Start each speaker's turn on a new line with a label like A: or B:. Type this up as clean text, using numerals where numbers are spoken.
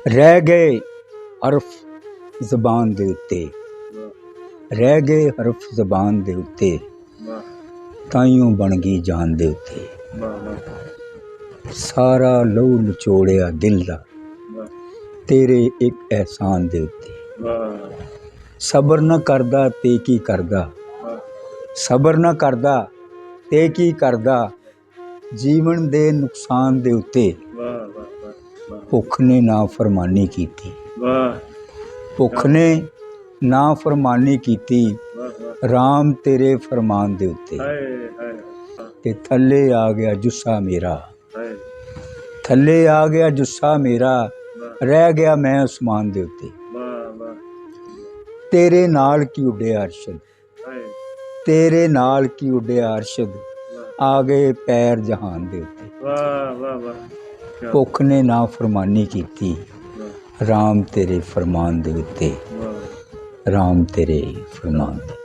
A: रह गए हरफ ज़बान दे उत्ते, रह गए हरफ ज़बान दे उत्ते, ताइयों बन गई जान दे उत्ते। सारा लहू निचोड़िया दिल दा तेरे एक एहसान दे उत्ते। सबर न करदा ते की करदा, सबर न करदा ते की करदा, जीवन दे नुकसान दे उत्ते। भुख ने ना फरमानी कीती, भुख ने ना फरमानी कीती, राम तेरे फरमान दे उत्ते। ते थल्ले आ गया जुस्सा मेरा, थल्ले आ गया जुस्सा मेरा, रह गया मैं आसमान दे उत्ते। तेरे नाल की उड्डे अरशद, तेरे नाल की उड्डे अरशद, आ गए पैर जहान दे उत्ते। भुख ने ना फरमानी कीती, राम तेरे फरमान दे उत्ते, राम तेरे फरमान दे।